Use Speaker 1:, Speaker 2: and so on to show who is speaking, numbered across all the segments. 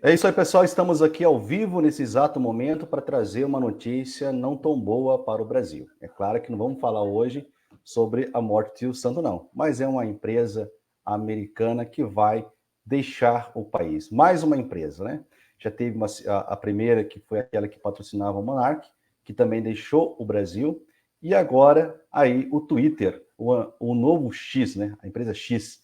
Speaker 1: É isso aí, pessoal. Estamos aqui ao vivo nesse exato momento para trazer uma notícia não tão boa para o Brasil. É claro que não vamos falar hoje sobre a morte do Silvio Santos, não, mas é uma empresa americana que vai deixar o país. Mais uma empresa, né? Já teve a primeira, que foi aquela que patrocinava o Monark, que também deixou o Brasil, e agora aí o Twitter, o novo X, né? A empresa X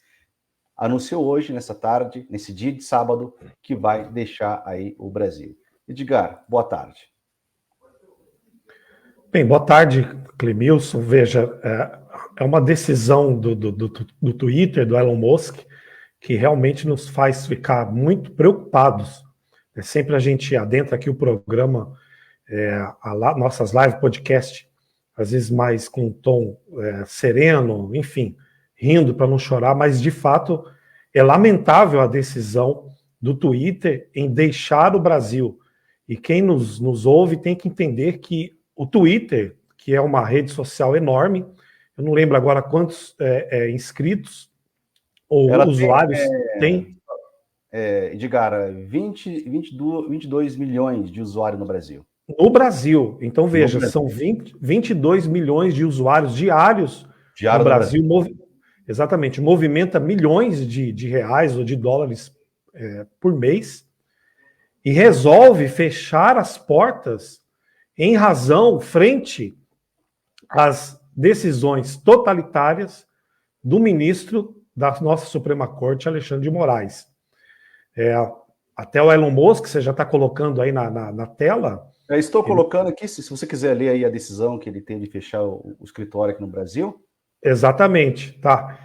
Speaker 1: anunciou hoje, nessa tarde, nesse dia de sábado, que vai deixar aí o Brasil. Edgar, boa tarde.
Speaker 2: Bem, boa tarde, Clemilson. Veja, é uma decisão do Twitter, do Elon Musk, que realmente nos faz ficar muito preocupados. Sempre a gente adentra aqui o programa, nossas live podcast, às vezes mais com um tom sereno, enfim, rindo para não chorar, mas de fato é lamentável a decisão do Twitter em deixar o Brasil. E quem nos ouve tem que entender que o Twitter, que é uma rede social enorme, eu não lembro agora quantos inscritos ou
Speaker 1: Ela
Speaker 2: usuários tem.
Speaker 1: Edgar, 22 milhões de usuários no Brasil.
Speaker 2: No Brasil. Então,
Speaker 1: No
Speaker 2: veja,
Speaker 1: Brasil.
Speaker 2: são 22 milhões de usuários diários no
Speaker 1: Diário no
Speaker 2: Brasil.
Speaker 1: Brasil.
Speaker 2: Exatamente, movimenta milhões de reais ou de dólares por mês e resolve fechar as portas em razão, frente às decisões totalitárias do ministro da nossa Suprema Corte, Alexandre de Moraes. Até o Elon Musk, você já está colocando aí na tela.
Speaker 1: Eu estou colocando aqui, se você quiser ler aí a decisão que ele tem de fechar o escritório aqui no Brasil.
Speaker 2: Exatamente, tá.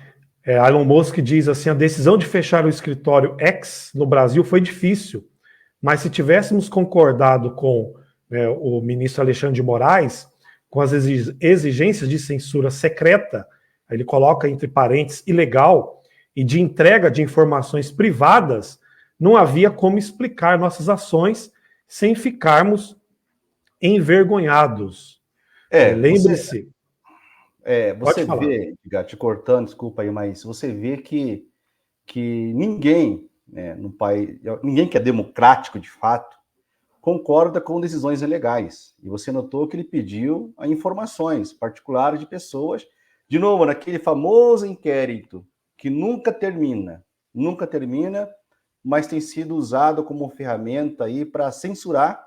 Speaker 2: Elon Musk diz assim: a decisão de fechar o escritório X no Brasil foi difícil, mas se tivéssemos concordado com o ministro Alexandre de Moraes, com as exigências de censura secreta, ele coloca entre parênteses ilegal, e de entrega de informações privadas, não havia como explicar nossas ações sem ficarmos envergonhados. Lembre-se.
Speaker 1: Você vê, te cortando, desculpa aí, mas você vê que ninguém, né, no país, ninguém que é democrático de fato, concorda com decisões ilegais. E você notou que ele pediu informações particulares de pessoas, de novo, naquele famoso inquérito que nunca termina, mas tem sido usado como ferramenta aí para censurar,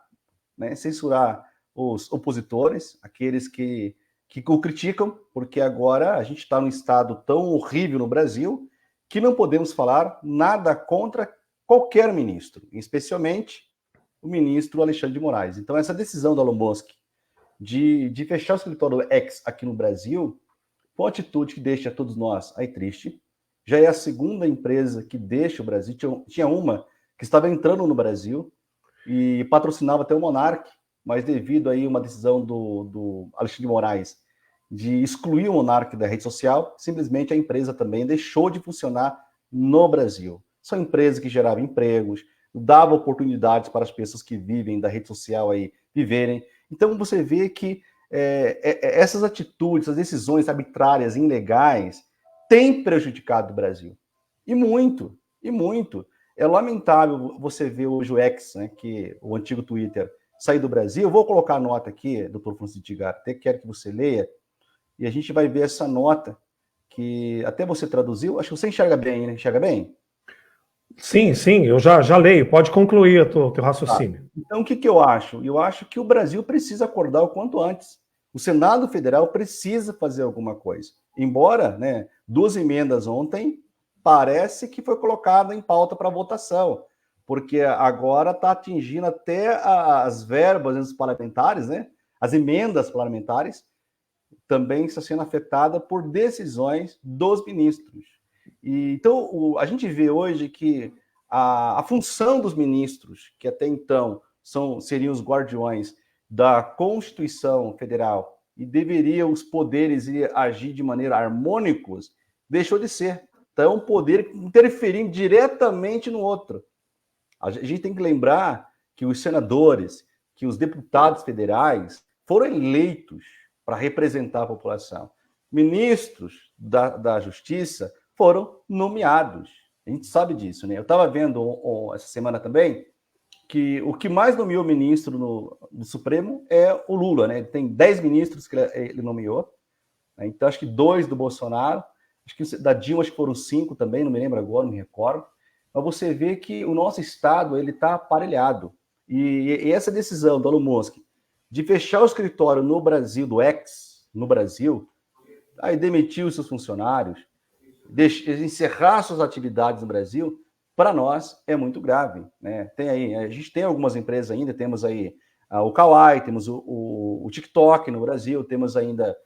Speaker 1: né, censurar os opositores, aqueles que o criticam, porque agora a gente está num estado tão horrível no Brasil que não podemos falar nada contra qualquer ministro, especialmente o ministro Alexandre de Moraes. Então, essa decisão do Elon Musk de fechar o escritório X aqui no Brasil foi uma atitude que deixa todos nós aí triste. Já é a segunda empresa que deixa o Brasil. Tinha uma que estava entrando no Brasil e patrocinava até o Monark, mas devido aí uma decisão do Alexandre de Moraes de excluir o Monark da rede social, simplesmente a empresa também deixou de funcionar no Brasil. São empresas que geravam empregos, davam oportunidades para as pessoas que vivem da rede social aí viverem. Então você vê que essas atitudes, essas decisões arbitrárias, ilegais, têm prejudicado o Brasil. E muito, e muito. É lamentável você ver hoje o X, né, que o antigo Twitter, sair do Brasil. Eu vou colocar a nota aqui, doutor Francisco Edgar, até quero que você leia, e a gente vai ver essa nota que até você traduziu. Acho que você enxerga bem, né? Enxerga bem?
Speaker 2: Sim, eu já leio. Pode concluir o teu raciocínio.
Speaker 1: Então, o que eu acho? Eu acho que o Brasil precisa acordar o quanto antes. O Senado Federal precisa fazer alguma coisa. Embora, né, 2 emendas ontem, parece que foi colocada em pauta para votação, porque agora está atingindo até as verbas dos parlamentares, né? As emendas parlamentares também está sendo afetada por decisões dos ministros. Então, a gente vê hoje que a função dos ministros, que até então seriam os guardiões da Constituição Federal e deveriam os poderes agir de maneira harmônicos, deixou de ser. Então, um poder interferindo diretamente no outro. A gente tem que lembrar que os senadores, que os deputados federais foram eleitos para representar a população. Ministros da Justiça foram nomeados. A gente sabe disso, né? Eu estava vendo essa semana também que o que mais nomeou ministro no Supremo é o Lula, né? Ele tem 10 ministros que ele nomeou, né? Então acho que 2 do Bolsonaro, acho que da Dilma acho que foram 5 também, não me lembro agora, não me recordo. Mas você vê que o nosso Estado ele está aparelhado. E essa decisão do Elon Musk de fechar o escritório no Brasil, do X, no Brasil, aí demitir os seus funcionários, encerrar suas atividades no Brasil, para nós é muito grave, né? A gente tem algumas empresas ainda, temos aí o Kawaii, temos o TikTok no Brasil, temos ainda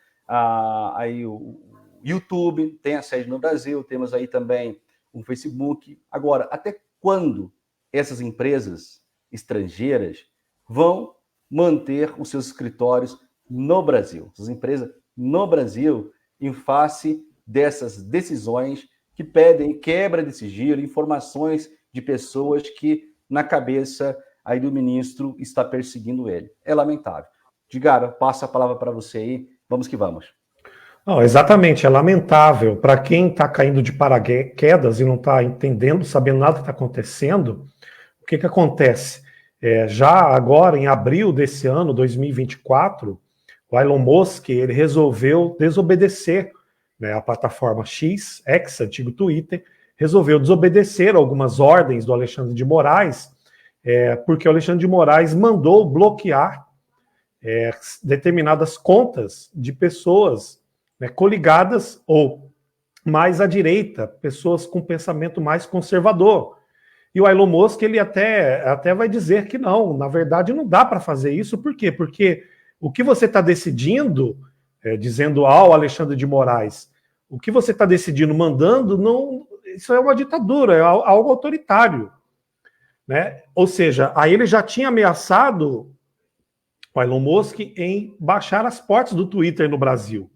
Speaker 1: aí o YouTube, tem a sede no Brasil, temos aí também o Facebook. Agora, até quando essas empresas estrangeiras vão manter os seus escritórios no Brasil? Essas empresas no Brasil, em face dessas decisões que pedem quebra de sigilo, informações de pessoas que, na cabeça aí do ministro, está perseguindo ele. É lamentável. Digara, passo a palavra para você aí. Vamos que vamos.
Speaker 2: Não, exatamente, é lamentável. Para quem está caindo de paraquedas e não está entendendo, sabendo nada que está acontecendo, o que acontece? Já agora, em abril desse ano, 2024, o Elon Musk ele resolveu desobedecer, né, a plataforma X, antigo Twitter, resolveu desobedecer algumas ordens do Alexandre de Moraes, porque o Alexandre de Moraes mandou bloquear determinadas contas de pessoas, né, coligadas ou mais à direita, pessoas com pensamento mais conservador. E o Elon Musk ele até vai dizer que não, na verdade não dá para fazer isso. Por quê? Porque o que você está decidindo, dizendo ao Alexandre de Moraes, o que você está decidindo, mandando, não, isso é uma ditadura, é algo autoritário, né? Ou seja, aí ele já tinha ameaçado o Elon Musk em baixar as portas do Twitter no Brasil,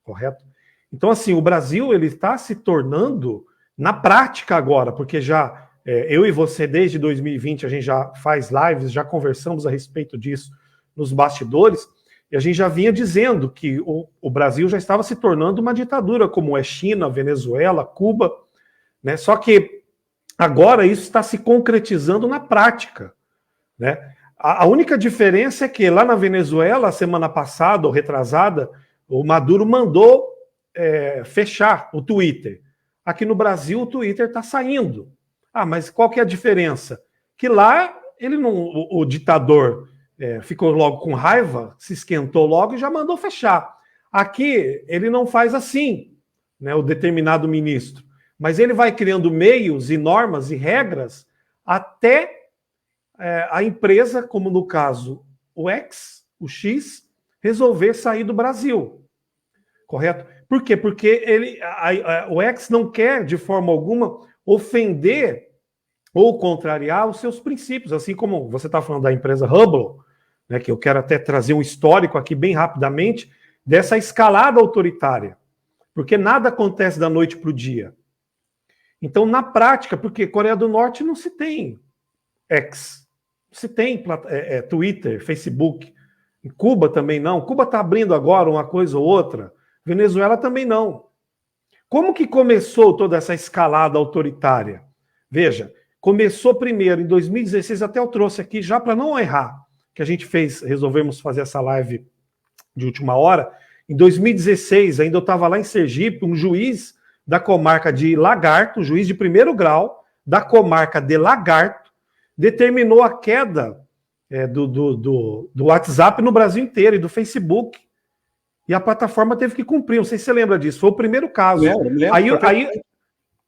Speaker 2: correto? Então, assim, o Brasil ele está se tornando, na prática agora, porque já eu e você, desde 2020, a gente já faz lives, já conversamos a respeito disso nos bastidores, e a gente já vinha dizendo que o Brasil já estava se tornando uma ditadura, como é China, Venezuela, Cuba, né? Só que agora isso está se concretizando na prática, né? A única diferença é que lá na Venezuela, semana passada ou retrasada, o Maduro mandou fechar o Twitter. Aqui no Brasil o Twitter está saindo. Ah, mas qual que é a diferença? Que lá ele não, o ditador ficou logo com raiva, se esquentou logo e já mandou fechar. Aqui ele não faz assim, né, o determinado ministro, mas ele vai criando meios e normas e regras até a empresa, como no caso o X, resolver sair do Brasil. Correto? Por quê? Porque o X não quer, de forma alguma, ofender ou contrariar os seus princípios, assim como você está falando da empresa Hubble, né, que eu quero até trazer um histórico aqui bem rapidamente, dessa escalada autoritária, porque nada acontece da noite para o dia. Então, na prática, porque Coreia do Norte não se tem X, se tem Twitter, Facebook, em Cuba também não, Cuba está abrindo agora uma coisa ou outra, Venezuela também não. Como que começou toda essa escalada autoritária? Veja, começou primeiro em 2016, até eu trouxe aqui, já para não errar, que a gente resolvemos fazer essa live de última hora. Em 2016, ainda eu estava lá em Sergipe, um juiz da comarca de Lagarto, um juiz de primeiro grau, da comarca de Lagarto, determinou a queda do WhatsApp no Brasil inteiro e do Facebook. E a plataforma teve que cumprir, não sei se você lembra disso, foi o primeiro caso.
Speaker 1: Me lembro,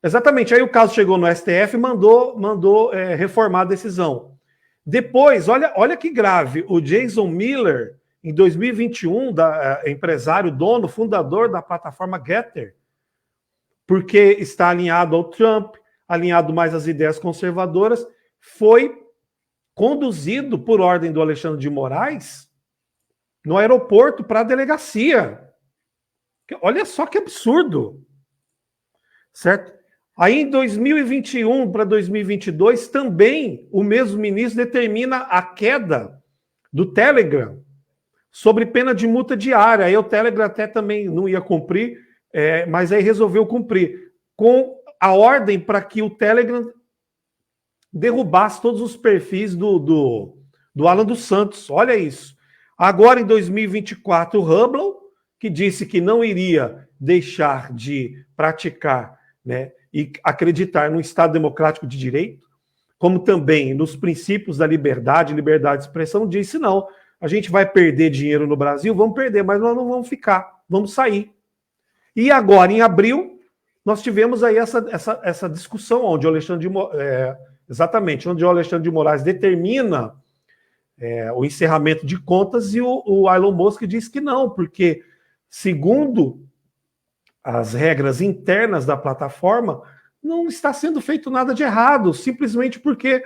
Speaker 2: exatamente, aí o caso chegou no STF e mandou reformar a decisão. Depois, olha que grave, o Jason Miller, em 2021, empresário, dono, fundador da plataforma Getter, porque está alinhado ao Trump, alinhado mais às ideias conservadoras, foi conduzido por ordem do Alexandre de Moraes no aeroporto para a delegacia. Olha só que absurdo. Certo? Aí em 2021 para 2022, também o mesmo ministro determina a queda do Telegram sobre pena de multa diária. Aí o Telegram até também não ia cumprir, mas aí resolveu cumprir, com a ordem para que o Telegram derrubasse todos os perfis do Alan dos Santos. Olha isso. Agora, em 2024, o Hubble, que disse que não iria deixar de praticar, né, e acreditar no Estado democrático de direito, como também nos princípios da liberdade de expressão, disse não, a gente vai perder dinheiro no Brasil, vamos perder, mas nós não vamos ficar, vamos sair. E agora, em abril, nós tivemos aí essa discussão, onde o Alexandre onde o Alexandre de Moraes determina o encerramento de contas e o Elon Musk diz que não, porque, segundo as regras internas da plataforma, não está sendo feito nada de errado, simplesmente porque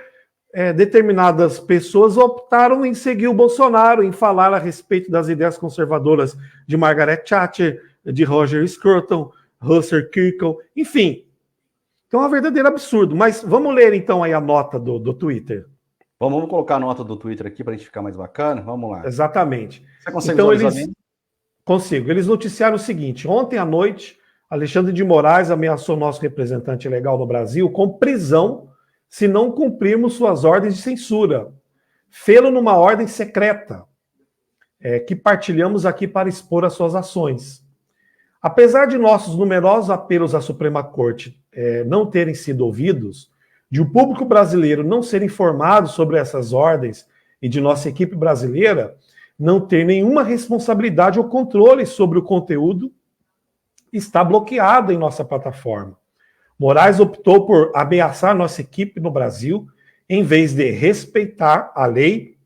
Speaker 2: determinadas pessoas optaram em seguir o Bolsonaro, em falar a respeito das ideias conservadoras de Margaret Thatcher, de Roger Scruton, Russell Kirkle, enfim. Então é um verdadeiro absurdo. Mas vamos ler então aí a nota do Twitter.
Speaker 1: Vamos colocar a nota do Twitter aqui para a gente ficar mais bacana? Vamos lá.
Speaker 2: Exatamente.
Speaker 1: Você consegue
Speaker 2: então
Speaker 1: visualizar?
Speaker 2: Consigo. Eles noticiaram o seguinte: ontem à noite, Alexandre de Moraes ameaçou nosso representante legal no Brasil com prisão se não cumprirmos suas ordens de censura. Fê-lo numa ordem secreta, que partilhamos aqui para expor as suas ações. Apesar de nossos numerosos apelos à Suprema Corte não terem sido ouvidos, de o público brasileiro não ser informado sobre essas ordens e de nossa equipe brasileira não ter nenhuma responsabilidade ou controle sobre o conteúdo, está bloqueado em nossa plataforma. Moraes optou por ameaçar nossa equipe no Brasil, em vez de respeitar a lei,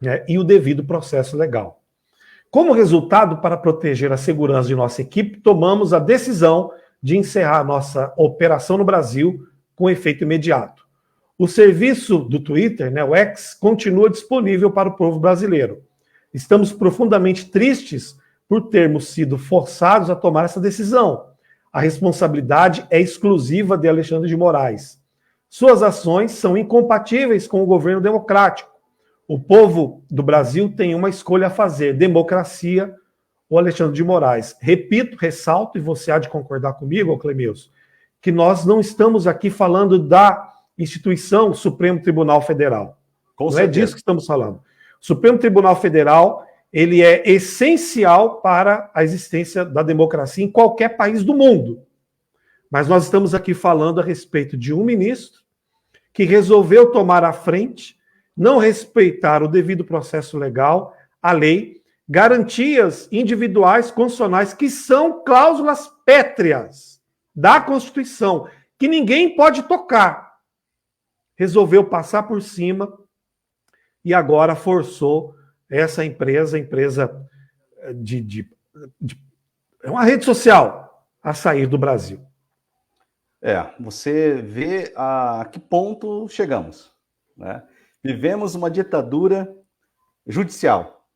Speaker 2: né, e o devido processo legal. Como resultado, para proteger a segurança de nossa equipe, tomamos a decisão de encerrar nossa operação no Brasil com efeito imediato. O serviço do Twitter, né, o X, continua disponível para o povo brasileiro. Estamos profundamente tristes por termos sido forçados a tomar essa decisão. A responsabilidade é exclusiva de Alexandre de Moraes. Suas ações são incompatíveis com o governo democrático. O povo do Brasil tem uma escolha a fazer: democracia ou Alexandre de Moraes. Repito, ressalto, e você há de concordar comigo, Clemilson, que nós não estamos aqui falando da instituição Supremo Tribunal Federal. Não é disso que estamos falando. O Supremo Tribunal Federal, ele é essencial para a existência da democracia em qualquer país do mundo. Mas nós estamos aqui falando a respeito de um ministro que resolveu tomar a frente, não respeitar o devido processo legal, a lei, garantias individuais constitucionais, que são cláusulas pétreas da Constituição, que ninguém pode tocar. Resolveu passar por cima e agora forçou essa empresa é uma rede social, a sair do Brasil.
Speaker 1: Você vê a que ponto chegamos, né? Vivemos uma ditadura judicial.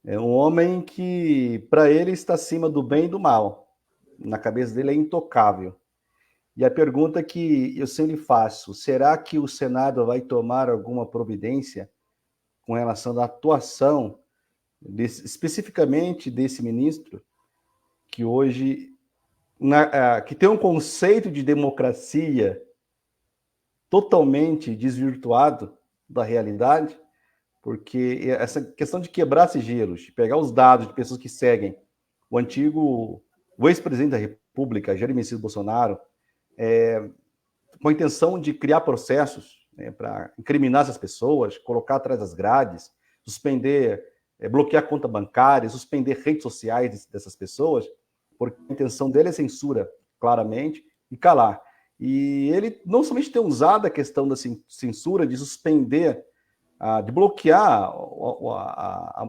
Speaker 1: É um homem que, para ele, está acima do bem e do mal. Na cabeça dele é intocável. E a pergunta que eu sempre faço: será que o Senado vai tomar alguma providência com relação à atuação, especificamente desse ministro, que hoje que tem um conceito de democracia totalmente desvirtuado da realidade? Porque essa questão de quebrar sigilos, de pegar os dados de pessoas que seguem o ex-presidente da República, Jair Messias Bolsonaro, com a intenção de criar processos, né, para incriminar essas pessoas, colocar atrás das grades, suspender, bloquear conta bancária, suspender redes sociais dessas pessoas, porque a intenção dele é censura, claramente, e calar. E ele não somente tem usado a questão da censura, de suspender, de bloquear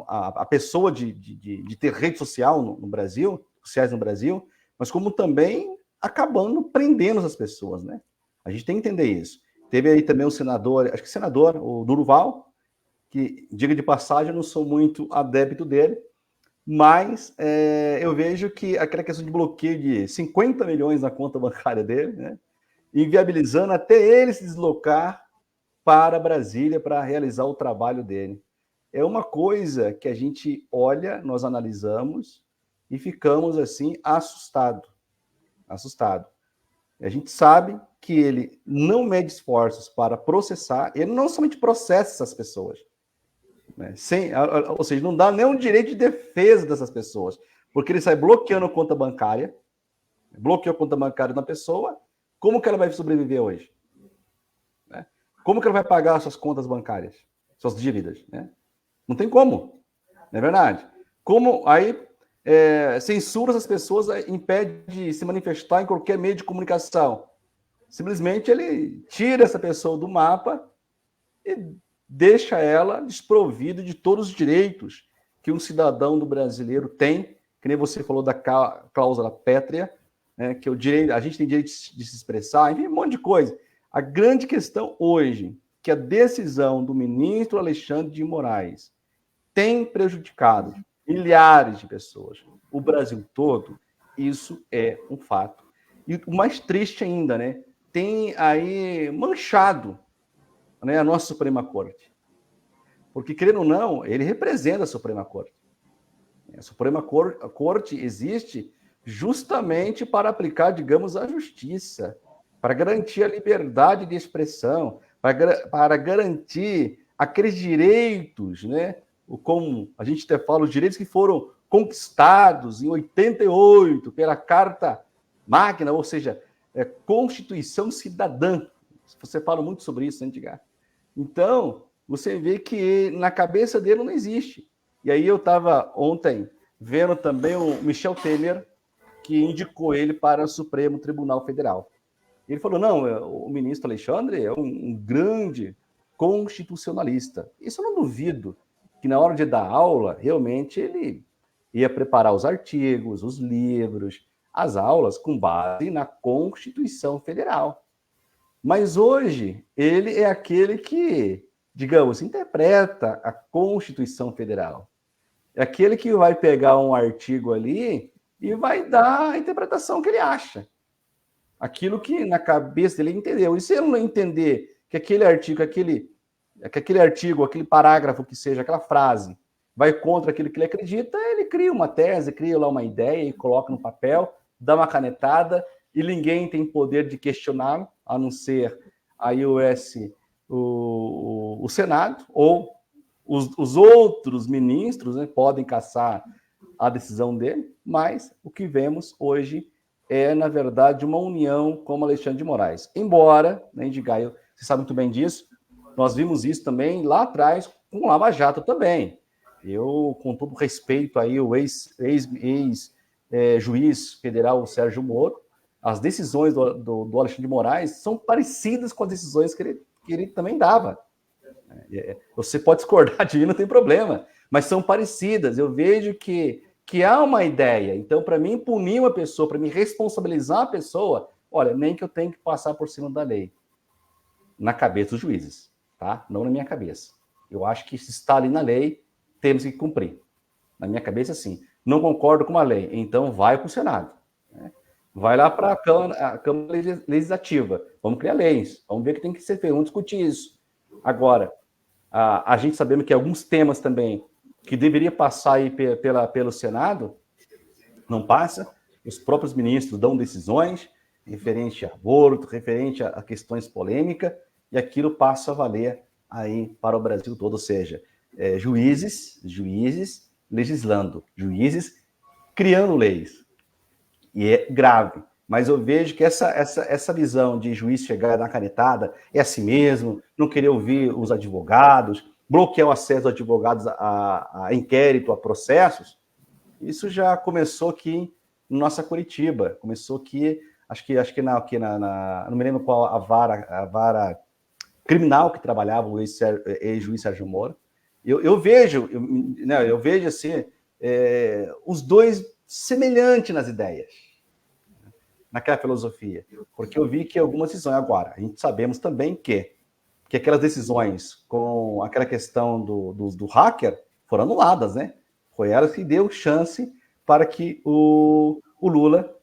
Speaker 1: a pessoa de ter rede social no Brasil, sociais no Brasil, mas como também acabando prendendo essas pessoas, né? A gente tem que entender isso. Teve aí também o senador, o Durval, que, diga de passagem, eu não sou muito adepto dele, mas eu vejo que aquela questão de bloqueio de 50 milhões na conta bancária dele, né, inviabilizando até ele se deslocar para Brasília para realizar o trabalho dele. É uma coisa que a gente olha, nós analisamos e ficamos assim assustado. A gente sabe que ele não mede esforços para processar, ele não somente processa essas pessoas, né? Ou seja, não dá nenhum direito de defesa dessas pessoas, porque ele sai bloqueando a conta bancária, bloqueou a conta bancária da pessoa, como que ela vai sobreviver hoje? Né? Como que ela vai pagar suas contas bancárias, suas dívidas? Né? Não tem como, não é verdade? Como aí censura essas pessoas, impede de se manifestar em qualquer meio de comunicação. Simplesmente ele tira essa pessoa do mapa e deixa ela desprovida de todos os direitos que um cidadão do brasileiro tem, que nem você falou da cláusula pétrea, né, que o direito, a gente tem direito de se expressar, enfim, um monte de coisa. A grande questão hoje, que a decisão do ministro Alexandre de Moraes tem prejudicado milhares de pessoas, o Brasil todo, isso é um fato. E o mais triste ainda, né, tem aí manchado, né, a nossa Suprema Corte. Porque, querendo ou não, ele representa a Suprema Corte. A Suprema Corte existe justamente para aplicar, digamos, a justiça, para garantir a liberdade de expressão, para garantir aqueles direitos, né? Como a gente até fala, os direitos que foram conquistados em 88 pela Carta Magna, ou seja, Constituição Cidadã. Você fala muito sobre isso, né, Edgar? Então, você vê que na cabeça dele não existe. E aí eu estava ontem vendo também o Michel Temer, que indicou ele para o Supremo Tribunal Federal. Ele falou, não, o ministro Alexandre é um grande constitucionalista. Isso eu não duvido, que na hora de dar aula, realmente ele ia preparar os artigos, os livros, as aulas com base na Constituição Federal. Mas hoje, ele é aquele que, digamos, interpreta a Constituição Federal. É aquele que vai pegar um artigo ali e vai dar a interpretação que ele acha. Aquilo que na cabeça dele entendeu. E se ele não entender que aquele artigo, aquele parágrafo que seja, aquela frase, vai contra aquilo que ele acredita, ele cria uma tese, cria lá uma ideia e coloca no papel, dá uma canetada e ninguém tem poder de questioná-lo, a não ser aí o Senado ou os outros ministros, né, podem cassar a decisão dele, mas o que vemos hoje é, na verdade, uma união com Alexandre de Moraes. Embora, né, Edgar, você sabe muito bem disso, nós vimos isso também lá atrás com o Lava Jato também. Eu, com todo respeito aí, o ex-juiz federal Sérgio Moro, as decisões do Alexandre de Moraes são parecidas com as decisões que ele também dava. Você pode discordar de mim, não tem problema, mas são parecidas. Eu vejo que há uma ideia. Então, para mim, punir uma pessoa, para me responsabilizar a pessoa, olha, nem que eu tenha que passar por cima da lei. Na cabeça dos juízes, tá? Não na minha cabeça. Eu acho que se está ali na lei, temos que cumprir. Na minha cabeça, sim. Não concordo com a lei, então vai para o Senado. Né? Vai lá para a Câmara Legislativa. Vamos criar leis. Vamos ver o que tem que ser feito. Vamos discutir isso. Agora, a gente sabendo que alguns temas também que deveria passar aí pelo Senado, não passa. Os próprios ministros dão decisões referente a aborto, referente a questões polêmicas, e aquilo passa a valer aí para o Brasil todo, ou seja, juízes legislando, juízes criando leis. E é grave. Mas eu vejo que essa visão de juiz chegar na canetada é assim mesmo, não querer ouvir os advogados, bloquear o acesso dos advogados a inquérito, a processos, isso já começou aqui em nossa Curitiba. Começou aqui, acho que não me lembro qual a vara criminal que trabalhava o ex-juiz Sérgio Moro. Eu vejo assim, os dois semelhantes nas ideias, naquela filosofia, porque eu vi que algumas decisões, agora, a gente sabemos também que aquelas decisões com aquela questão do hacker foram anuladas, né? Foi ela que deu chance para que o Lula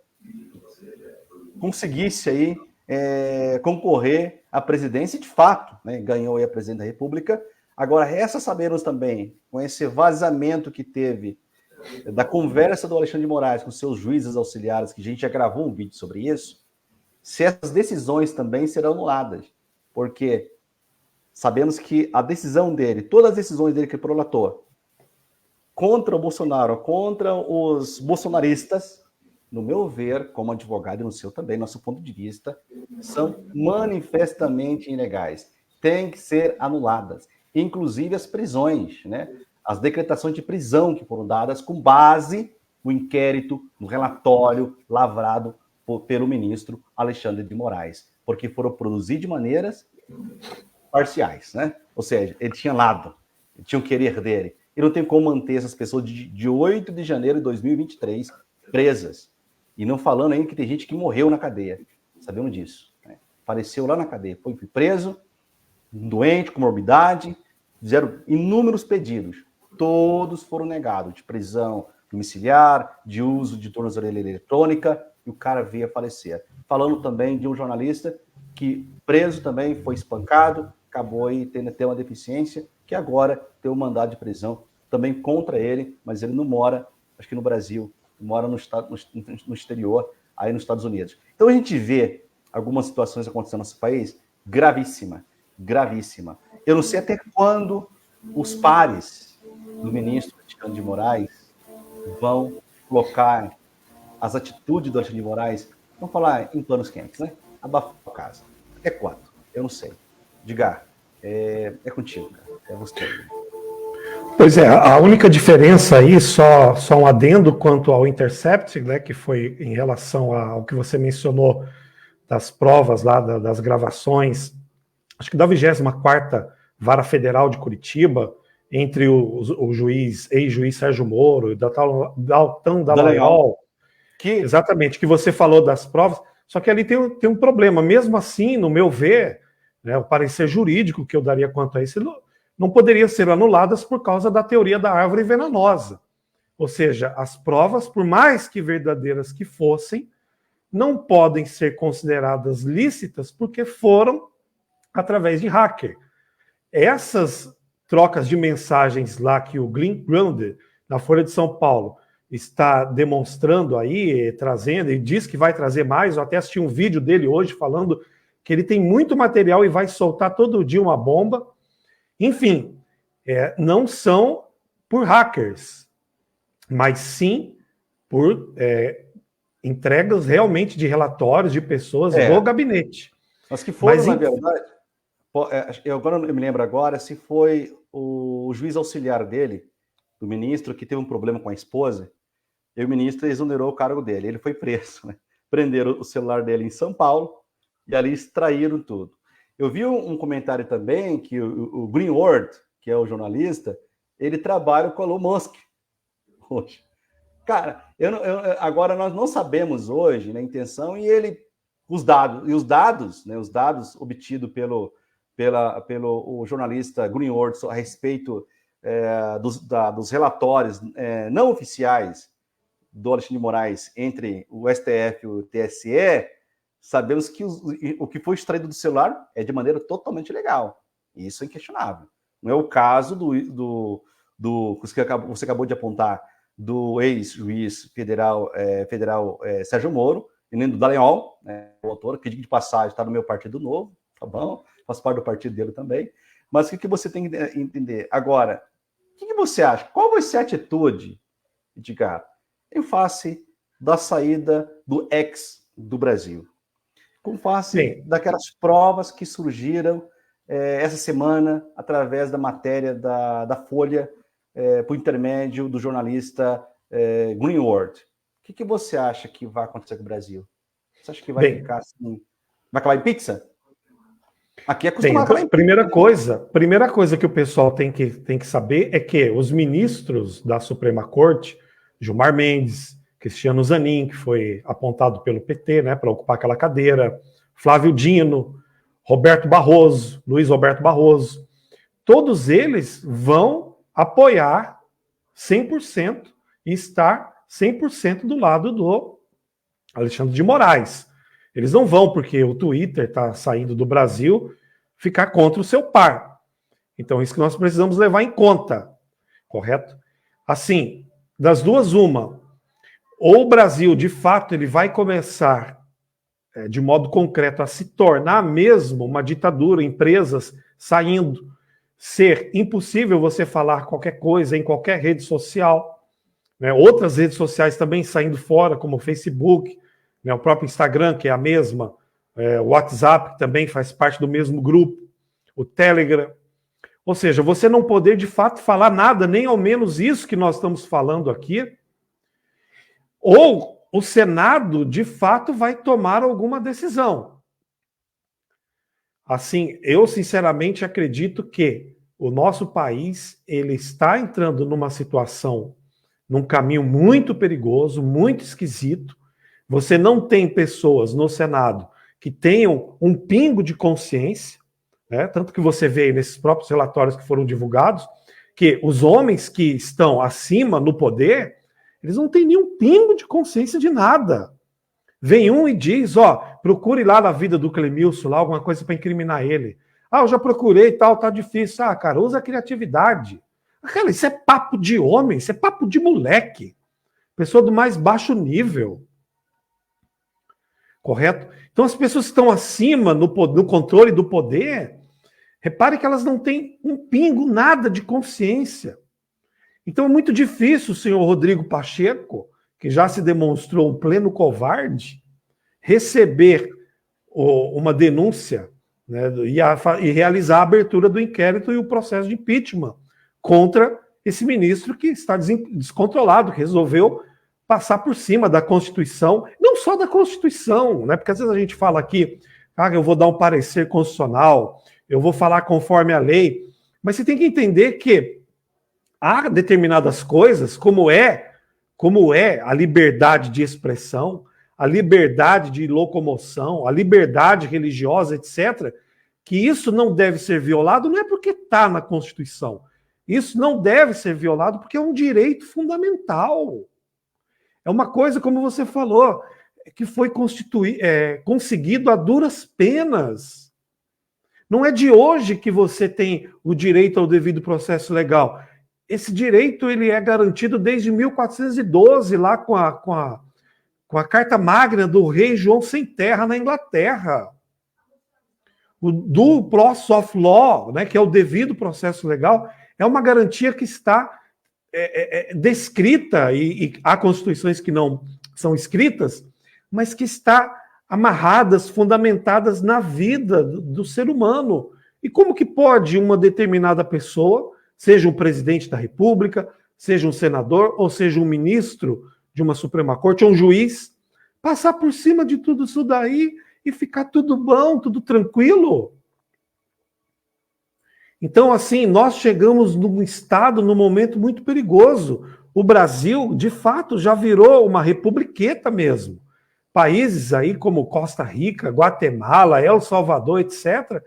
Speaker 1: conseguisse aí concorrer à presidência, e de fato, né, ganhou aí a presidência da República. Agora, resta sabermos também, com esse vazamento que teve da conversa do Alexandre de Moraes com seus juízes auxiliares, que a gente já gravou um vídeo sobre isso, se essas decisões também serão anuladas, porque sabemos que a decisão dele, todas as decisões dele que prolatou contra o Bolsonaro, contra os bolsonaristas, no meu ver, como advogado e no seu também, nosso ponto de vista, são manifestamente ilegais. Têm que ser anuladas. Inclusive as prisões, né? As decretações de prisão que foram dadas com base no inquérito, no relatório lavrado pelo ministro Alexandre de Moraes, porque foram produzidos de maneiras parciais, né? Ou seja, ele tinha lado, ele tinha o querer dele. E não tem como manter essas pessoas de 8 de janeiro de 2023 presas. E não falando ainda que tem gente que morreu na cadeia. Sabemos disso. Né? Faleceu lá na cadeia. Foi preso, doente, com morbidade. Fizeram inúmeros pedidos. Todos foram negados. De prisão domiciliar, de uso de tornozeleira eletrônica. E o cara veio a falecer. Falando também de um jornalista que preso também, foi espancado, acabou aí tendo até uma deficiência, que agora tem um mandado de prisão também contra ele, mas ele não mora, acho que no Brasil, mora no exterior, aí nos Estados Unidos. Então a gente vê algumas situações acontecendo no nosso país, gravíssima. Eu não sei até quando os pares do ministro Alexandre de Moraes vão colocar as atitudes do Alexandre de Moraes, vamos falar em panos quentes, né? Abafar a casa. Até quando? Eu não sei. Edgar, é contigo, cara. É você.
Speaker 2: Pois é, a única diferença aí, só um adendo quanto ao Intercept, né, que foi em relação ao que você mencionou das provas lá, das gravações, acho que da 24ª Vara Federal de Curitiba, entre o ex-juiz Sérgio Moro e Dalton Dallagnol, exatamente, que você falou das provas, só que ali tem um problema. Mesmo assim, no meu ver, né, o parecer jurídico que eu daria quanto a isso, não poderiam ser anuladas por causa da teoria da árvore venenosa. Ou seja, as provas, por mais que verdadeiras que fossem, não podem ser consideradas lícitas porque foram através de hacker. Essas trocas de mensagens lá que o Glenn Grund, na Folha de São Paulo, está demonstrando aí, trazendo, e diz que vai trazer mais. Eu até assisti um vídeo dele hoje falando que ele tem muito material e vai soltar todo dia uma bomba. Enfim, não são por hackers, mas sim por entregas realmente de relatórios de pessoas do gabinete.
Speaker 1: Mas que foram, na verdade, eu agora não me lembro agora se foi o juiz auxiliar dele, do ministro, que teve um problema com a esposa, e o ministro exonerou o cargo dele. Ele foi preso, né? Prenderam o celular dele em São Paulo e ali extraíram tudo. Eu vi um comentário também que o Greenwald, que é o jornalista, ele trabalha com o Elon Musk hoje. Cara, agora nós não sabemos hoje, né, a intenção, e os dados, né, os dados obtidos pelo jornalista Greenwald a respeito dos relatórios não oficiais do Alexandre de Moraes entre o STF e o TSE, sabemos que o que foi extraído do celular é de maneira totalmente legal. Isso é inquestionável. Não é o caso do que você acabou de apontar, do ex-juiz federal Sérgio Moro, e nem do Dallagnol, né, o autor, que, de passagem, está no meu Partido Novo, tá bom? Faz parte do partido dele também. Mas o que você tem que entender? Agora, o que você acha? Qual vai ser a atitude, Edgar, em face da saída do ex do Brasil? Com face daquelas provas que surgiram essa semana através da matéria da Folha, por intermédio do jornalista Greenwald. O que você acha que vai acontecer com o Brasil? Você acha que vai ficar assim? Vai acabar em pizza? Aqui é acostumado a acabar em
Speaker 2: pizza. Primeira coisa que o pessoal tem que saber é que os ministros da Suprema Corte, Gilmar Mendes, Cristiano Zanin, que foi apontado pelo PT, né, para ocupar aquela cadeira, Flávio Dino, Roberto Barroso, Luiz Roberto Barroso, todos eles vão apoiar 100% e estar 100% do lado do Alexandre de Moraes. Eles não vão, porque o Twitter está saindo do Brasil, ficar contra o seu par. Então, isso que nós precisamos levar em conta, correto? Assim, das duas, uma. Ou o Brasil, de fato, ele vai começar de modo concreto, a se tornar mesmo uma ditadura, empresas saindo, ser impossível você falar qualquer coisa em qualquer rede social, né? Outras redes sociais também saindo fora, como o Facebook, né? O próprio Instagram, que é a mesma, o WhatsApp, que também faz parte do mesmo grupo, o Telegram. Ou seja, você não poder de fato falar nada, nem ao menos isso que nós estamos falando aqui, ou o Senado de fato vai tomar alguma decisão. Assim, eu sinceramente acredito que o nosso país ele está entrando numa situação, num caminho muito perigoso, muito esquisito. Você não tem pessoas no Senado que tenham um pingo de consciência, né? Tanto que você vê nesses próprios relatórios que foram divulgados, que os homens que estão acima no poder, eles não têm nenhum pingo de consciência de nada. Vem um e diz, ó, procure lá na vida do Clemilson, lá alguma coisa para incriminar ele. Ah, eu já procurei e tal, tá difícil. Ah, cara, usa a criatividade. Cara, isso é papo de homem, isso é papo de moleque. Pessoa do mais baixo nível. Correto? Então as pessoas que estão acima no controle do poder, repare que elas não têm um pingo, nada de consciência. Então é muito difícil o senhor Rodrigo Pacheco, que já se demonstrou um pleno covarde, receber uma denúncia, né, e realizar a abertura do inquérito e o processo de impeachment contra esse ministro que está descontrolado, que resolveu passar por cima da Constituição, não só da Constituição, né, porque às vezes a gente fala aqui, eu vou dar um parecer constitucional, eu vou falar conforme a lei, mas você tem que entender que há determinadas coisas, como é a liberdade de expressão, a liberdade de locomoção, a liberdade religiosa, etc., que isso não deve ser violado, não é porque está na Constituição. Isso não deve ser violado porque é um direito fundamental. É uma coisa, como você falou, que foi conseguido a duras penas. Não é de hoje que você tem o direito ao devido processo legal. Esse direito ele é garantido desde 1412, lá com a Carta Magna do rei João Sem Terra, na Inglaterra. O due process of law, né, que é o devido processo legal, é uma garantia que está descrita, e há constituições que não são escritas, mas que está amarradas, fundamentadas na vida do ser humano. E como que pode uma determinada pessoa, seja um presidente da República, seja um senador, ou seja um ministro de uma Suprema Corte, ou um juiz, passar por cima de tudo isso daí e ficar tudo bom, tudo tranquilo? Então, assim, nós chegamos num estado, num momento muito perigoso. O Brasil, de fato, já virou uma republiqueta mesmo. Países aí como Costa Rica, Guatemala, El Salvador, etc., é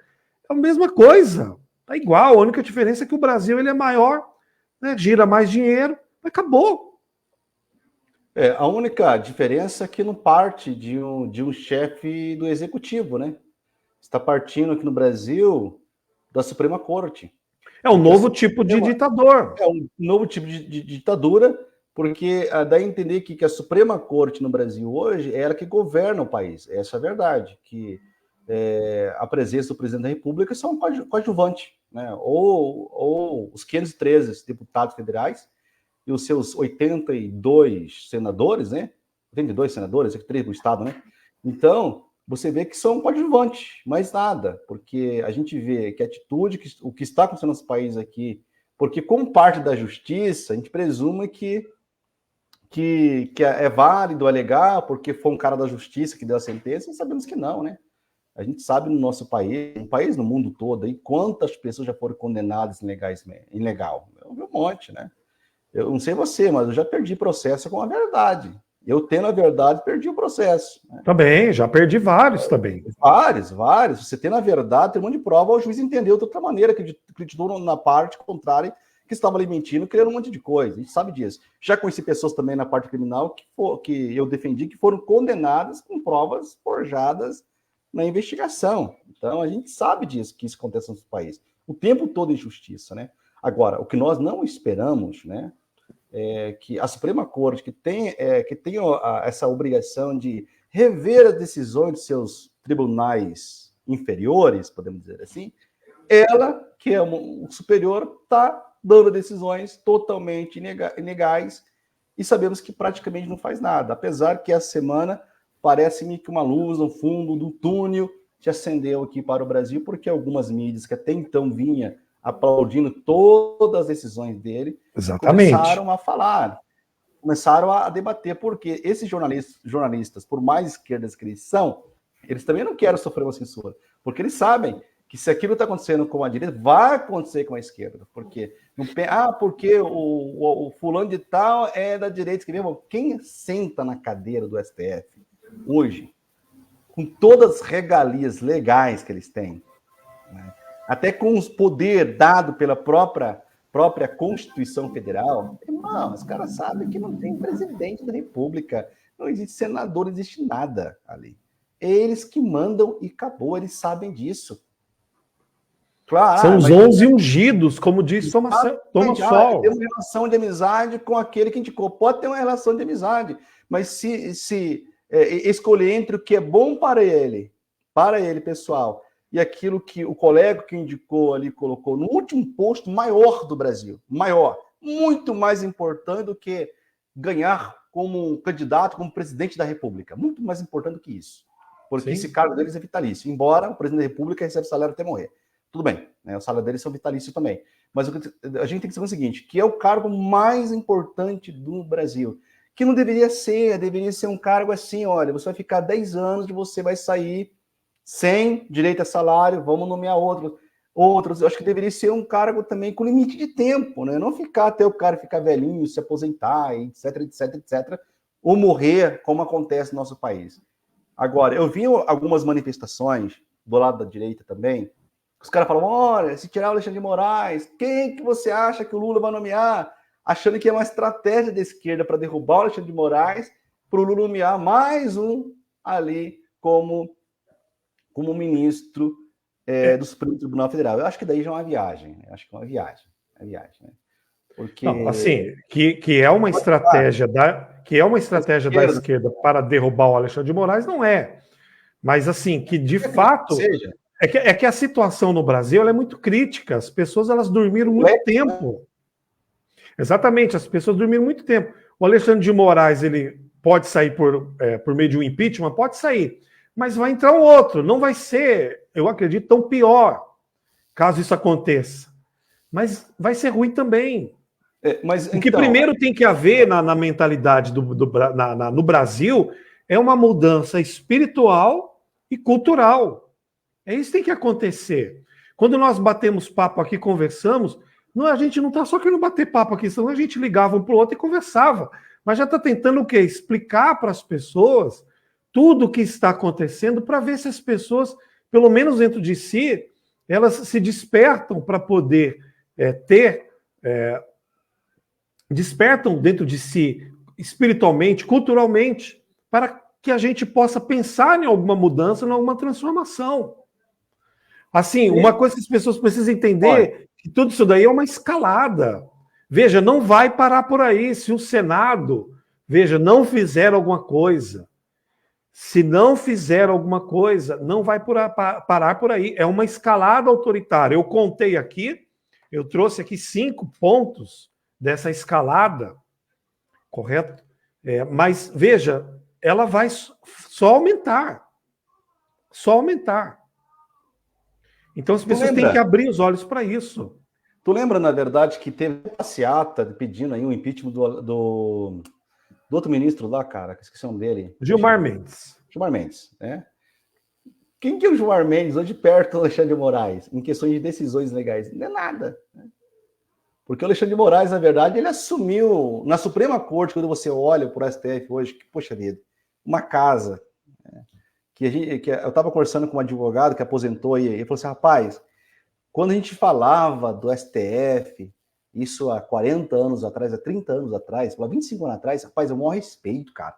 Speaker 2: a mesma coisa. É igual, a única diferença é que o Brasil ele é maior, né, gira mais dinheiro, acabou.
Speaker 1: A única diferença é que não parte de um chefe do executivo, né? Está partindo aqui no Brasil da Suprema Corte.
Speaker 2: É um novo tipo de ditador.
Speaker 1: É um novo tipo de ditadura, porque dá a entender que a Suprema Corte no Brasil hoje é ela que governa o país. Essa é a verdade, que a presença do presidente da República é só um coadjuvante, né? Ou os 513 deputados federais e os seus 82 senadores, né? 82 senadores, 3 do Estado, né? Então, você vê que são um coadjuvante, mais nada, porque a gente vê que a atitude, o que está acontecendo no nosso país aqui, porque como parte da justiça, a gente presume que é válido alegar, porque foi um cara da justiça que deu a sentença, e sabemos que não, né? A gente sabe no nosso país, no país, no mundo todo, aí, quantas pessoas já foram condenadas ilegal. Eu vi um monte, né? Eu não sei você, mas eu já perdi processo com a verdade. Eu tendo a verdade, perdi o processo. Né?
Speaker 2: Também, já perdi vários também.
Speaker 1: Vários. Você tendo a verdade, tem um monte de prova, o juiz entendeu de outra maneira, acreditou na parte contrária, que estava ali mentindo, criando um monte de coisa. A gente sabe disso. Já conheci pessoas também na parte criminal que eu defendi, que foram condenadas com provas forjadas na investigação. Então, a gente sabe disso, que isso acontece no nosso país. O tempo todo injustiça, né? Agora, o que nós não esperamos, né, é que a Suprema Corte, que tem essa obrigação de rever as decisões de seus tribunais inferiores, podemos dizer assim, ela, que é o superior, está dando decisões totalmente ilegais e sabemos que praticamente não faz nada, apesar que essa semana parece-me que uma luz no fundo do túnel se acendeu aqui para o Brasil, porque algumas mídias que até então vinha aplaudindo todas as decisões dele, começaram a falar, começaram a debater, porque esses jornalistas, por mais esquerdas que eles são, eles também não querem sofrer uma censura, porque eles sabem que se aquilo está acontecendo com a direita, vai acontecer com a esquerda. Porque porque o fulano de tal é da direita. Quem senta na cadeira do STF hoje, com todas as regalias legais que eles têm, né, até com os poder dado pela própria Constituição Federal, irmão, os caras sabem que não tem presidente da República, não existe senador, não existe nada ali. Eles que mandam e acabou, eles sabem disso.
Speaker 2: Claro, são os 11 ungidos, como diz Thomas Sowell.
Speaker 1: Tem uma relação de amizade com aquele que indicou. Pode ter uma relação de amizade, mas se escolher entre o que é bom para ele, pessoal, e aquilo que o colega que indicou ali colocou no último posto maior do Brasil, muito mais importante do que ganhar como candidato, como presidente da República, muito mais importante do que isso, porque esse cargo deles é vitalício, embora o presidente da República receba salário até morrer. Tudo bem, né? O salário deles são vitalícios também. Mas a gente tem que saber o seguinte, que é o cargo mais importante do Brasil, que não deveria ser um cargo assim, olha, você vai ficar 10 anos e você vai sair sem direito a salário, vamos nomear outros. Eu acho que deveria ser um cargo também com limite de tempo, né? Não ficar até o cara ficar velhinho, se aposentar, etc, ou morrer, como acontece no nosso país. Agora, eu vi algumas manifestações do lado da direita também. Os caras falam, olha, se tirar o Alexandre de Moraes, quem que você acha que o Lula vai nomear? Achando que é uma estratégia da esquerda para derrubar o Alexandre de Moraes, para o Lula nomear mais um ali como ministro do Supremo Tribunal Federal. Eu acho que daí já é uma viagem. Né? Acho que é uma viagem. Né? Porque...
Speaker 2: Não, assim, que é uma estratégia da esquerda para derrubar o Alexandre de Moraes, não é. Mas, assim, que de fato... É que a situação no Brasil ela é muito crítica. As pessoas elas dormiram muito tempo. Exatamente, as pessoas dormiram muito tempo. O Alexandre de Moraes ele pode sair por meio de um impeachment? Pode sair. Mas vai entrar um outro. Não vai ser, eu acredito, tão pior, caso isso aconteça. Mas vai ser ruim também. O que primeiro tem que haver na mentalidade no Brasil é uma mudança espiritual e cultural. É isso que tem que acontecer. Quando nós batemos papo aqui, conversamos, a gente não está só querendo bater papo aqui, senão a gente ligava um para o outro e conversava. Mas já está tentando o quê? Explicar para as pessoas tudo o que está acontecendo para ver se as pessoas, pelo menos dentro de si, elas se despertam para poder despertam dentro de si, espiritualmente, culturalmente, para que a gente possa pensar em alguma mudança, em alguma transformação. Assim, uma coisa que as pessoas precisam entender, que tudo isso daí é uma escalada. Veja, não vai parar por aí. Se o Senado, não fizer alguma coisa, se não fizer alguma coisa, não vai parar por aí. É uma escalada autoritária. Eu contei aqui, eu trouxe aqui 5 pontos dessa escalada, correto? Mas, veja, ela vai só aumentar. Só aumentar. Então as pessoas têm que abrir os olhos para isso.
Speaker 1: Tu lembra, na verdade, que teve uma passeata pedindo aí o impeachment do outro ministro lá, cara, que esqueci o nome dele.
Speaker 2: Gilmar Mendes.
Speaker 1: Gilmar Mendes, né? Quem que é o Gilmar Mendes hoje perto do Alexandre de Moraes, em questões de decisões legais? Não é nada. Né? Porque o Alexandre de Moraes, na verdade, ele assumiu na Suprema Corte, quando você olha para o STF hoje, que, poxa vida, uma casa... Né? Que eu estava conversando com um advogado que aposentou e ele falou assim, rapaz, quando a gente falava do STF, isso há 40 anos atrás, há 30 anos atrás, há 25 anos atrás, rapaz, eu maior respeito, cara.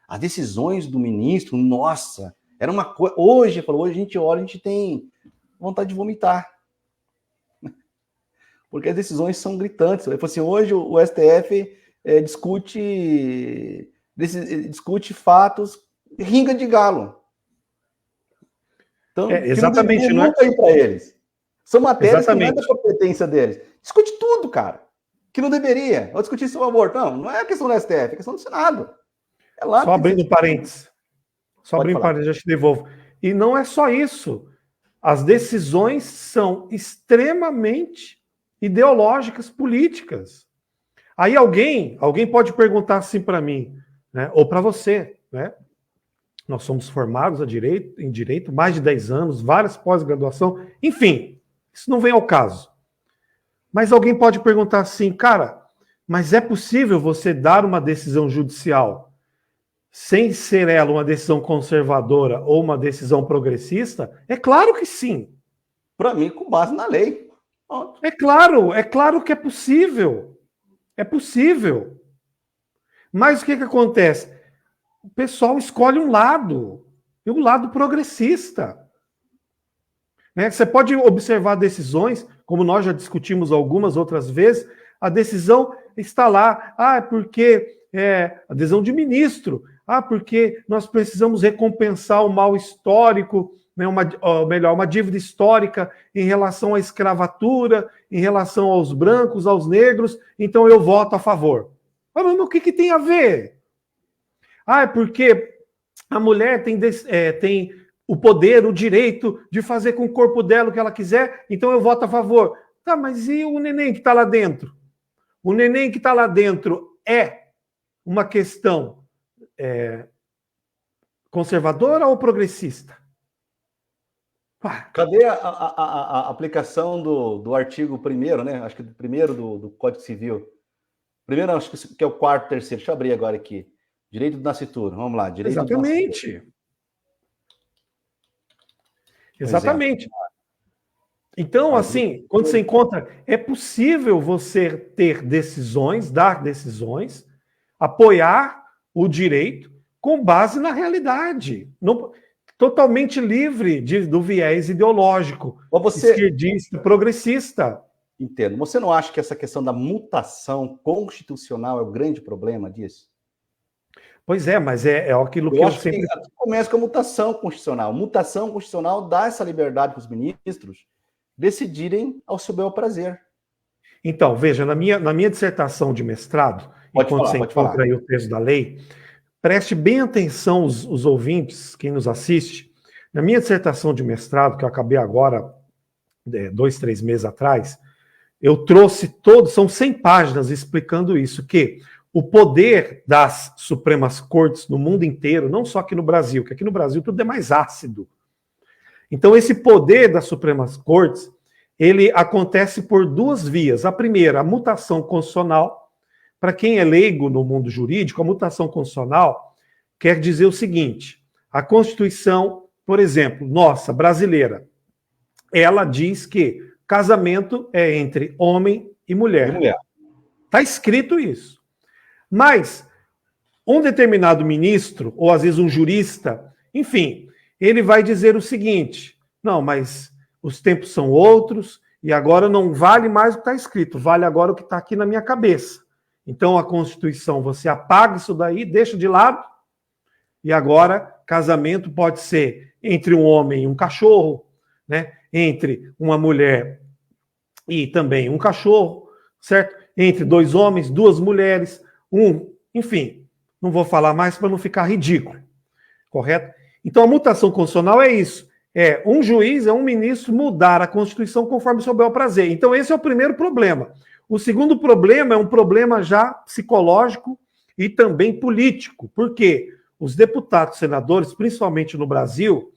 Speaker 1: As decisões do ministro, nossa, era uma coisa... Hoje a gente olha, a gente tem vontade de vomitar. Porque as decisões são gritantes. Ele falou assim, hoje o STF discute fatos ringa de galo. Então,
Speaker 2: exatamente,
Speaker 1: não é para eles. São matérias que não é da competência deles. Discute tudo, cara. Que não deveria. Ou discutir sobre o aborto. Não é questão do STF, é questão do Senado. É lá.
Speaker 2: Só abrindo parênteses. Já te devolvo. E não é só isso. As decisões são extremamente ideológicas, políticas. Aí alguém pode perguntar assim para mim, né, ou para você, né? Nós somos formados em direito, mais de 10 anos, várias pós-graduação, enfim, isso não vem ao caso. Mas alguém pode perguntar assim, cara, mas é possível você dar uma decisão judicial sem ser ela uma decisão conservadora ou uma decisão progressista? É claro que sim.
Speaker 1: Para mim, com base na lei.
Speaker 2: É claro que é possível. É possível. Mas o que acontece? O pessoal escolhe um lado, e o lado progressista. Né? Você pode observar decisões, como nós já discutimos algumas outras vezes, a decisão está lá, porque a decisão de ministro, porque nós precisamos recompensar o mal histórico, né, uma dívida histórica em relação à escravatura, em relação aos brancos, aos negros, então eu voto a favor. Mas o que tem a ver? É porque a mulher tem o poder, o direito de fazer com o corpo dela o que ela quiser, então eu voto a favor. Tá, mas e o neném que está lá dentro? O neném que está lá dentro é uma questão conservadora ou progressista?
Speaker 1: Cadê a aplicação do artigo 1º, né? Acho que do 1º do Código Civil. Primeiro, acho que é o 4º, 3º. Deixa eu abrir agora aqui. Direito do nascituro. Vamos lá. Direito
Speaker 2: Exatamente. Exatamente. Então, assim, quando você encontra, é possível você ter decisões, dar decisões, apoiar o direito com base na realidade. Não, totalmente livre do viés ideológico, esquerdista, progressista.
Speaker 1: Entendo. Você não acha que essa questão da mutação constitucional é o grande problema disso?
Speaker 2: Pois é, mas é aquilo que eu sempre...
Speaker 1: Começa com a mutação constitucional. Mutação constitucional dá essa liberdade para os ministros decidirem ao seu bel prazer.
Speaker 2: Então, veja, na minha dissertação de mestrado, enquanto você encontra aí o texto da lei, preste bem atenção os ouvintes, quem nos assiste. Na minha dissertação de mestrado, que eu acabei agora, 2, 3 meses atrás, eu trouxe são 100 páginas explicando isso, que o poder das Supremas Cortes no mundo inteiro, não só aqui no Brasil, que aqui no Brasil tudo é mais ácido. Então, esse poder das Supremas Cortes, ele acontece por 2 vias. A primeira, a mutação constitucional. Para quem é leigo no mundo jurídico, a mutação constitucional quer dizer o seguinte: a Constituição, por exemplo, nossa, brasileira, ela diz que casamento é entre homem e mulher. Está escrito isso. Mas um determinado ministro, ou às vezes um jurista, enfim, ele vai dizer o seguinte: não, mas os tempos são outros e agora não vale mais o que está escrito, vale agora o que está aqui na minha cabeça. Então a Constituição, você apaga isso daí, deixa de lado, e agora casamento pode ser entre um homem e um cachorro, né? Entre uma mulher e também um cachorro, certo? Entre 2 homens, 2 mulheres, enfim, não vou falar mais para não ficar ridículo, correto? Então a mutação constitucional é isso, é um juiz, é um ministro mudar a Constituição conforme seu bel prazer. Então esse é o primeiro problema. O segundo problema é um problema já psicológico e também político, porque os deputados, senadores, principalmente no Brasil,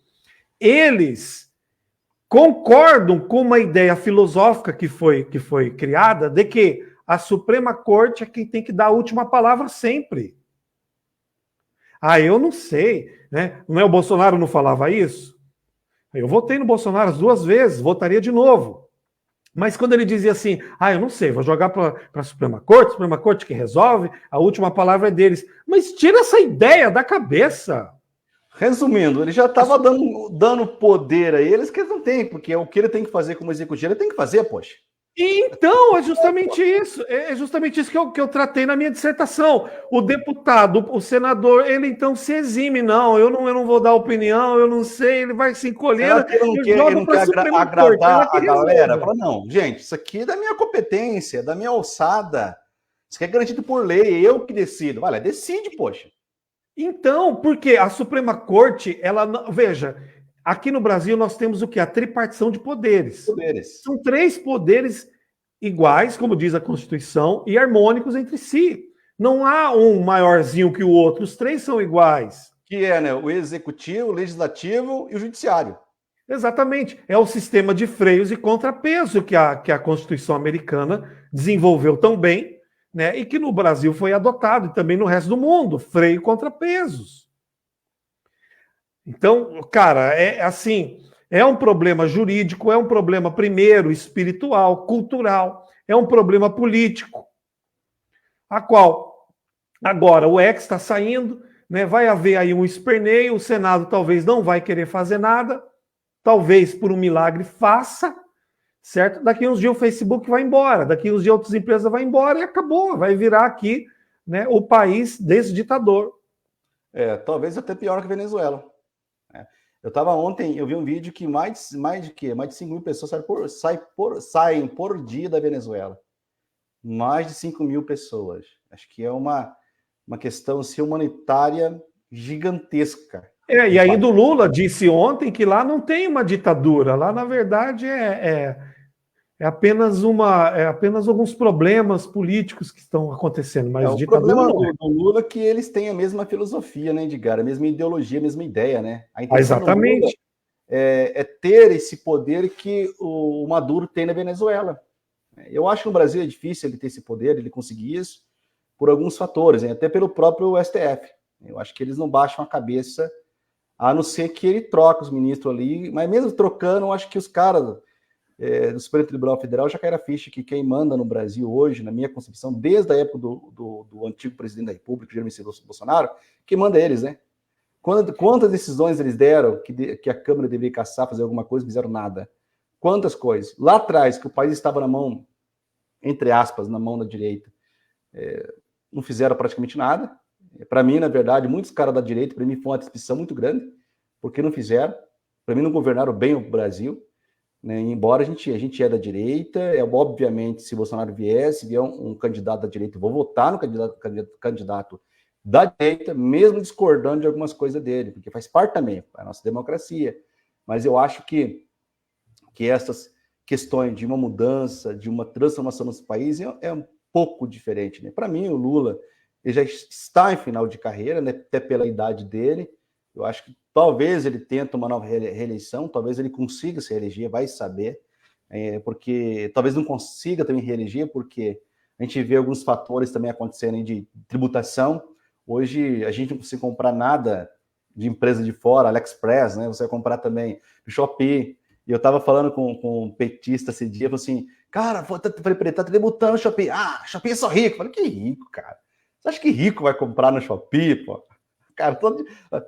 Speaker 2: eles concordam com uma ideia filosófica que foi criada de que a Suprema Corte é quem tem que dar a última palavra sempre. Eu não sei, né? Não é o Bolsonaro não falava isso? Eu votei no Bolsonaro as 2 vezes, votaria de novo. Mas quando ele dizia assim, eu não sei, vou jogar para a Suprema Corte que resolve, a última palavra é deles. Mas tira essa ideia da cabeça.
Speaker 1: Resumindo, ele já estava dando poder a eles que eles não têm, porque o que ele tem que fazer como executivo, ele tem que fazer, poxa.
Speaker 2: Então, é justamente isso. É justamente isso que eu tratei na minha dissertação. O deputado, o senador, ele então se exime. Não, eu não vou dar opinião, eu não sei, ele vai se encolhendo.
Speaker 1: Será que ele não quer agradar a galera? Fala, não, gente, isso aqui é da minha competência, da minha alçada. Isso aqui é garantido por lei, eu que decido. Vai lá, decide, poxa.
Speaker 2: Então, porque a Suprema Corte, veja, aqui no Brasil nós temos o quê? A tripartição de poderes. São 3 poderes iguais, como diz a Constituição, e harmônicos entre si. Não há um maiorzinho que o outro, os 3 são iguais.
Speaker 1: Que é, né, o executivo, o legislativo e o judiciário.
Speaker 2: Exatamente. É o sistema de freios e contrapeso que a Constituição americana desenvolveu tão bem, né, e que no Brasil foi adotado, e também no resto do mundo, freio e contrapesos. Então, cara, é um problema jurídico, é um problema, primeiro, espiritual, cultural, é um problema político, a qual, agora, o ex está saindo, né, vai haver aí um esperneio, o Senado talvez não vai querer fazer nada, talvez por um milagre faça, certo? Daqui uns dias o Facebook vai embora, daqui uns dias outras empresas vão embora e acabou, vai virar aqui, né, o país desse ditador.
Speaker 1: Talvez até pior que a Venezuela. Eu estava ontem, eu vi um vídeo que mais de 5 mil pessoas saem por dia da Venezuela. Mais de 5 mil pessoas. Acho que é uma questão assim, humanitária gigantesca.
Speaker 2: E aí do Lula disse ontem que lá não tem uma ditadura, lá na verdade é apenas alguns problemas políticos que estão acontecendo, mas
Speaker 1: o problema do Lula é que eles têm a mesma filosofia, né, Edgar? A mesma ideologia, a mesma ideia, né? A intenção
Speaker 2: exatamente.
Speaker 1: Do Lula é ter esse poder que o Maduro tem na Venezuela. Eu acho que no Brasil é difícil ele ter esse poder, ele conseguir isso, por alguns fatores, até pelo próprio STF. Eu acho que eles não baixam a cabeça, a não ser que ele troque os ministros ali, mas mesmo trocando, eu acho que os caras do Supremo Tribunal Federal já caíram a ficha que quem manda no Brasil hoje, na minha concepção, desde a época do antigo presidente da República, Jair Messias Bolsonaro, quem manda é eles, né? Quantas decisões eles deram que a Câmara deveria caçar, fazer alguma coisa, não fizeram nada? Quantas coisas? Lá atrás, que o país estava na mão, entre aspas, na mão da direita, não fizeram praticamente nada. Para mim, na verdade, muitos caras da direita, para mim, foi uma decepção muito grande, porque não fizeram. Para mim, não governaram bem o Brasil. Né? Embora a gente é da direita, obviamente, se Bolsonaro vier um candidato da direita, eu vou votar no candidato da direita, mesmo discordando de algumas coisas dele, porque faz parte também da nossa democracia. Mas eu acho que essas questões de uma mudança, de uma transformação nesse país é um pouco diferente. Né? Para mim, o Lula ele já está em final de carreira, né? Até pela idade dele. Eu acho que talvez ele tente uma nova reeleição, talvez ele consiga se reeleger, vai saber, porque talvez não consiga também reeleger, porque a gente vê alguns fatores também acontecendo de tributação. Hoje a gente não consegue comprar nada de empresa de fora, AliExpress, né? Você vai comprar também no Shopee. E eu estava falando com um petista esse dia, falou assim, cara, tá tributando no Shopee. Ah, Shopee é só rico. Eu falei, que rico, cara. Você acha que rico vai comprar no Shopee, pô? Cara,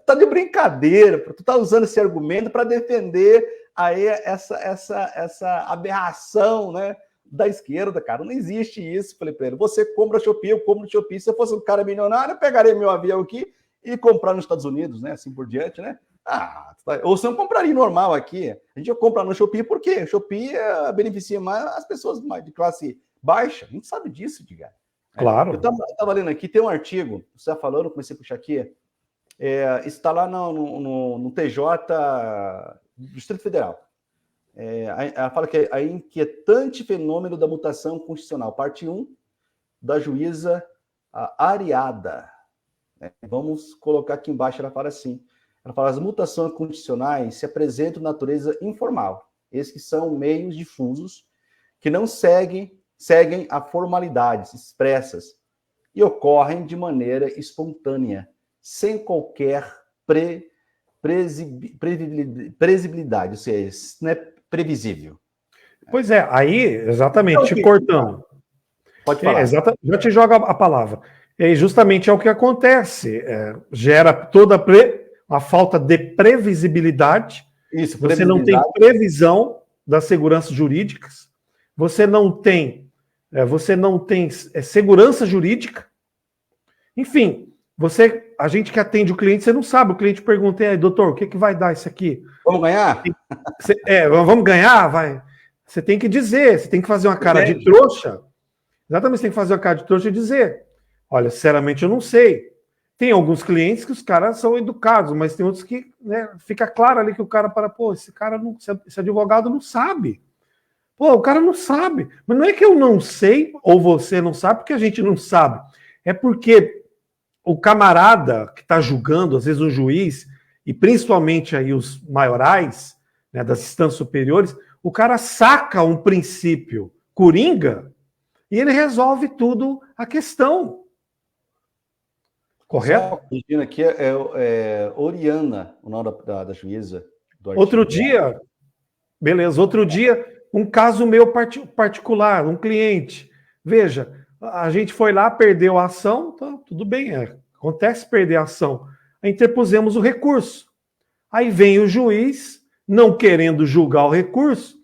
Speaker 1: tá de brincadeira, tu tá usando esse argumento para defender aí essa aberração, né, da esquerda, cara. Não existe isso. Falei para ele, você compra Shopee, eu compro no Shopee. Se eu fosse um cara milionário, eu pegaria meu avião aqui e comprar nos Estados Unidos, né, assim por diante, né? Ou se não compraria normal aqui. A gente compra no Shopee porque o Shopee beneficia mais as pessoas de classe baixa. A gente sabe disso, Edgar.
Speaker 2: Claro.
Speaker 1: Eu estava lendo aqui, tem um artigo, você está falando, comecei a puxar aqui, está lá no TJ do Distrito Federal. Ela fala que é a inquietante fenômeno da mutação constitucional, parte 1, da juíza Ariada. Vamos colocar aqui embaixo, ela fala assim, ela fala, as mutações constitucionais se apresentam de natureza informal, esses que são meios difusos, que não seguem a formalidades expressas e ocorrem de maneira espontânea, sem qualquer previsibilidade, ou seja, não é previsível.
Speaker 2: Pois é, aí, exatamente, te cortando.
Speaker 1: Pode falar.
Speaker 2: Já te joga a palavra. E justamente é o que acontece. Gera toda a falta de previsibilidade.
Speaker 1: Isso,
Speaker 2: você não tem previsão das seguranças jurídicas. você não tem segurança jurídica. Enfim, a gente que atende o cliente, você não sabe. O cliente pergunta, e aí, doutor, o que vai dar isso aqui?
Speaker 1: Vamos ganhar?
Speaker 2: Vamos ganhar? Vai. Você tem que dizer, você tem que fazer uma cara de trouxa. Exatamente, você tem que fazer uma cara de trouxa e dizer, olha, sinceramente eu não sei. Tem alguns clientes que os caras são educados, mas tem outros que, né, fica claro ali que o cara esse advogado não sabe. Pô, o cara não sabe. Mas não é que eu não sei, ou você não sabe, porque a gente não sabe. É porque o camarada que está julgando, às vezes o juiz, e principalmente aí os maiorais, né, das instâncias superiores, o cara saca um princípio coringa e ele resolve tudo a questão. Correto?
Speaker 1: Só aqui é Oriana, o nome da juíza.
Speaker 2: Outro dia, um caso meu particular, um cliente. Veja, a gente foi lá, perdeu a ação, tá, tudo bem, acontece perder a ação. Aí interpusemos o recurso. Aí vem o juiz, não querendo julgar o recurso,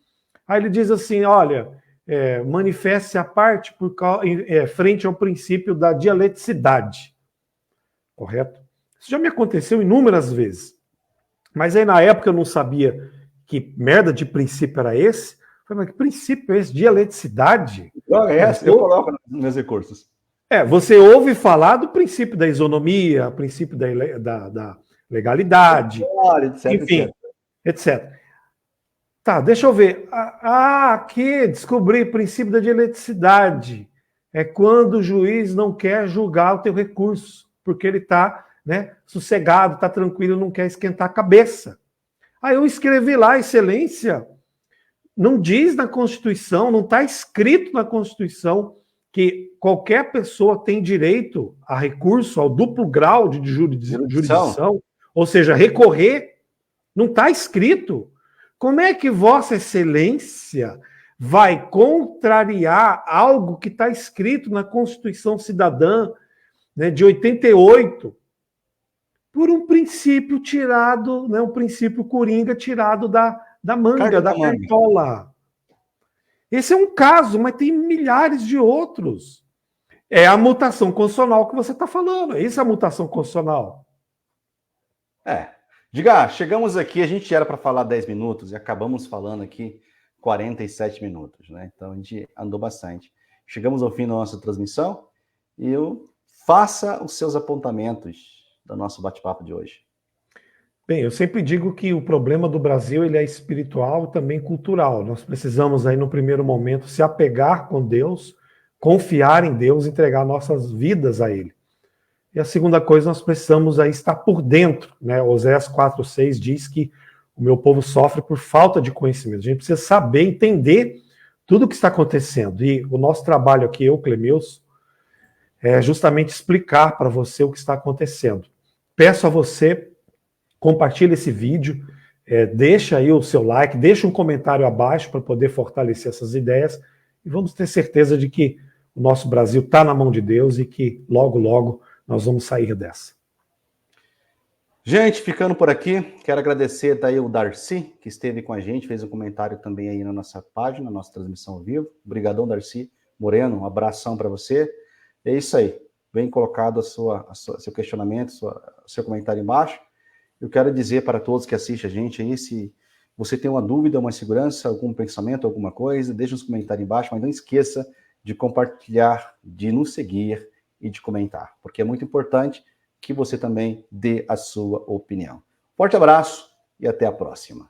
Speaker 2: aí ele diz assim, olha, manifeste a parte frente ao princípio da dialeticidade. Correto? Isso já me aconteceu inúmeras vezes. Mas aí na época eu não sabia que merda de princípio era esse. Eu falei, mas que princípio é esse? Dialeticidade?
Speaker 1: Eu coloco nos meus recursos.
Speaker 2: Você ouve falar do princípio da isonomia, princípio da legalidade, enfim, etc. Tá, deixa eu ver. Aqui, descobri o princípio da dialeticidade. É quando o juiz não quer julgar o teu recurso, porque ele está, né, sossegado, está tranquilo, não quer esquentar a cabeça. Aí eu escrevi lá, excelência, não diz na Constituição, não está escrito na Constituição que qualquer pessoa tem direito a recurso ao duplo grau de jurisdição, ou seja, recorrer, não está escrito. Como é que Vossa Excelência vai contrariar algo que está escrito na Constituição Cidadã, né, de 88, por um princípio tirado, né, um princípio coringa tirado da manga, da cartola? Esse é um caso, mas tem milhares de outros. É a mutação constitucional que você está falando. Isso é a mutação constitucional.
Speaker 1: Diga, chegamos aqui, a gente era para falar 10 minutos e acabamos falando aqui 47 minutos, né? Então a gente andou bastante. Chegamos ao fim da nossa transmissão e faça os seus apontamentos do nosso bate-papo de hoje.
Speaker 2: Bem, eu sempre digo que o problema do Brasil ele é espiritual e também cultural. Nós precisamos aí no primeiro momento se apegar com Deus, confiar em Deus, entregar nossas vidas a Ele. E a segunda coisa, nós precisamos aí estar por dentro, né? Oséias 4:6 diz que o meu povo sofre por falta de conhecimento. A gente precisa saber, entender tudo o que está acontecendo. E o nosso trabalho aqui, eu, Clemilson, é justamente explicar para você o que está acontecendo. Peço a você, compartilhe esse vídeo, deixa aí o seu like, deixa um comentário abaixo para poder fortalecer essas ideias e vamos ter certeza de que o nosso Brasil está na mão de Deus e que logo, logo nós vamos sair dessa.
Speaker 1: Gente, ficando por aqui, quero agradecer daí o Darcy, que esteve com a gente, fez um comentário também aí na nossa página, na nossa transmissão ao vivo. Obrigadão, Darcy Moreno, um abração para você. É isso aí, bem colocado seu questionamento, seu comentário embaixo. Eu quero dizer para todos que assistem a gente aí, se você tem uma dúvida, uma insegurança, algum pensamento, alguma coisa, deixe nos comentários embaixo, mas não esqueça de compartilhar, de nos seguir e de comentar, porque é muito importante que você também dê a sua opinião. Forte abraço e até a próxima.